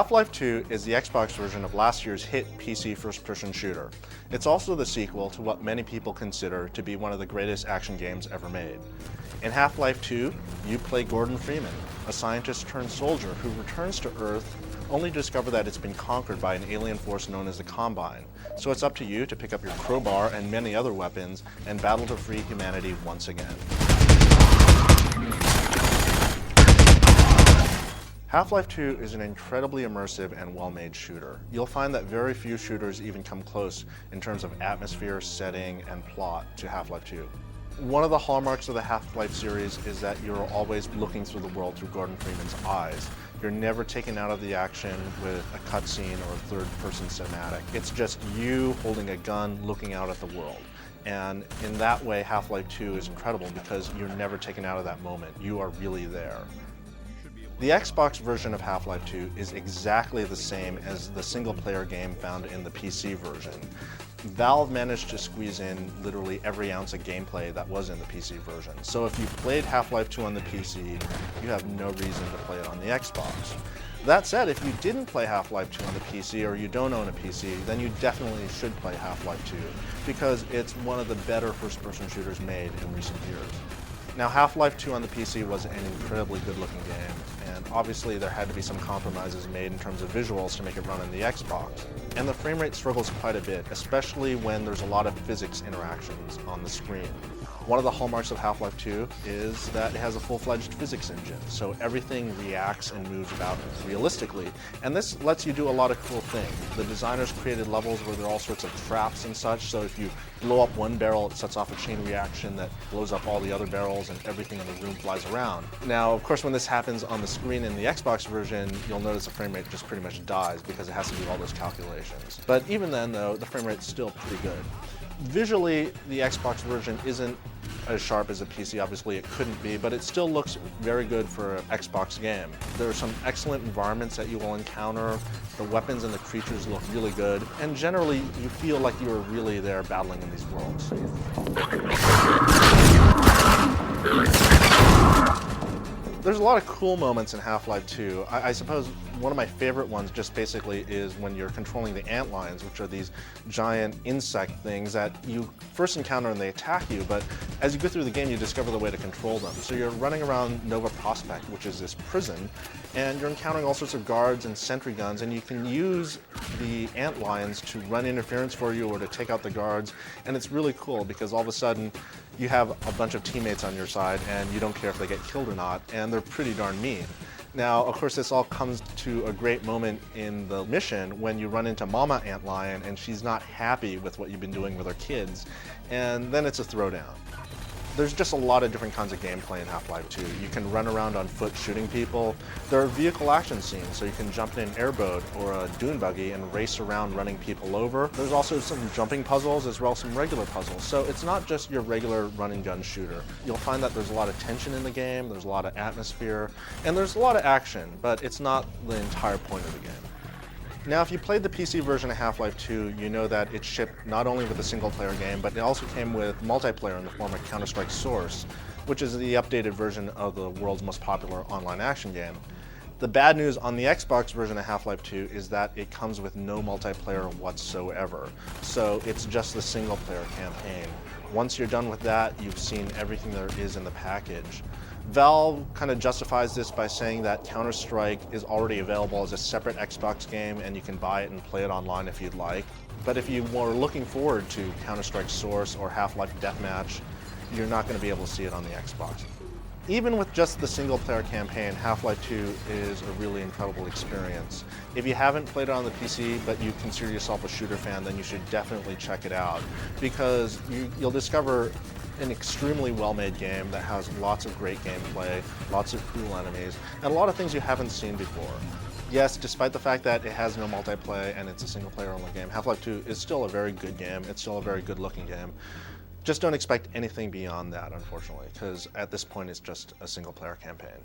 Half-Life 2 is the Xbox version of last year's hit PC first-person shooter. It's also the sequel to what many people consider to be one of the greatest action games ever made. In Half-Life 2, you play Gordon Freeman, a scientist-turned-soldier who returns to Earth only to discover that it's been conquered by an alien force known as the Combine. So it's up to you to pick up your crowbar and many other weapons and battle to free humanity once again. Half-Life 2 is an incredibly immersive and well-made shooter. You'll find that very few shooters even come close in terms of atmosphere, setting, and plot to Half-Life 2. One of the hallmarks of the Half-Life series is that you're always looking through the world through Gordon Freeman's eyes. You're never taken out of the action with a cutscene or a third-person cinematic. It's just you holding a gun, looking out at the world. And in that way, Half-Life 2 is incredible because you're never taken out of that moment. You are really there. The Xbox version of Half-Life 2 is exactly the same as the single-player game found in the PC version. Valve managed to squeeze in literally every ounce of gameplay that was in the PC version. So if you played Half-Life 2 on the PC, you have no reason to play it on the Xbox. That said, if you didn't play Half-Life 2 on the PC or you don't own a PC, then you definitely should play Half-Life 2 because it's one of the better first-person shooters made in recent years. Now, Half-Life 2 on the PC was an incredibly good-looking game, and obviously there had to be some compromises made in terms of visuals to make it run on the Xbox. And the frame rate struggles quite a bit, especially when there's a lot of physics interactions on the screen. One of the hallmarks of Half-Life 2 is that it has a full-fledged physics engine, so everything reacts and moves about realistically. And this lets you do a lot of cool things. The designers created levels where there are all sorts of traps and such, so if you blow up one barrel, it sets off a chain reaction that blows up all the other barrels and everything in the room flies around. Now, of course, when this happens on the screen in the Xbox version, you'll notice the frame rate just pretty much dies because it has to do all those calculations. But even then, though, the frame rate's still pretty good. Visually, the Xbox version isn't as sharp as a PC, obviously it couldn't be, but it still looks very good for an Xbox game. There are some excellent environments that you will encounter, the weapons and the creatures look really good, and generally you feel like you are really there battling in these worlds. There's a lot of cool moments in Half-Life 2. I suppose one of my favorite ones just basically is when you're controlling the antlions, which are these giant insect things that you first encounter and they attack you, but as you go through the game you discover the way to control them. So you're running around Nova Prospect, which is this prison, and you're encountering all sorts of guards and sentry guns, and you can use the antlions to run interference for you or to take out the guards, and it's really cool because all of a sudden you have a bunch of teammates on your side and you don't care if they get killed or not, and they're pretty darn mean. Now, of course, this all comes to a great moment in the mission when you run into Mama Antlion and she's not happy with what you've been doing with her kids, and then it's a throwdown. There's just a lot of different kinds of gameplay in Half-Life 2. You can run around on foot shooting people. There are vehicle action scenes, so you can jump in an airboat or a dune buggy and race around running people over. There's also some jumping puzzles as well as some regular puzzles. So it's not just your regular run and gun shooter. You'll find that there's a lot of tension in the game, there's a lot of atmosphere, and there's a lot of action, but it's not the entire point of the game. Now, if you played the PC version of Half-Life 2, you know that it shipped not only with a single-player game, but it also came with multiplayer in the form of Counter-Strike Source, which is the updated version of the world's most popular online action game. The bad news on the Xbox version of Half-Life 2 is that it comes with no multiplayer whatsoever, so it's just the single-player campaign. Once you're done with that, you've seen everything there is in the package. Valve kind of justifies this by saying that Counter-Strike is already available as a separate Xbox game and you can buy it and play it online if you'd like. But if you were looking forward to Counter-Strike Source or Half-Life Deathmatch, you're not going to be able to see it on the Xbox. Even with just the single-player campaign, Half-Life 2 is a really incredible experience. If you haven't played it on the PC, but you consider yourself a shooter fan, then you should definitely check it out, because you'll discover an extremely well-made game that has lots of great gameplay, lots of cool enemies, and a lot of things you haven't seen before. Yes, despite the fact that it has no multiplayer and it's a single-player only game, Half-Life 2 is still a very good game. It's still a very good-looking game. Just don't expect anything beyond that, unfortunately, because at this point it's just a single-player campaign.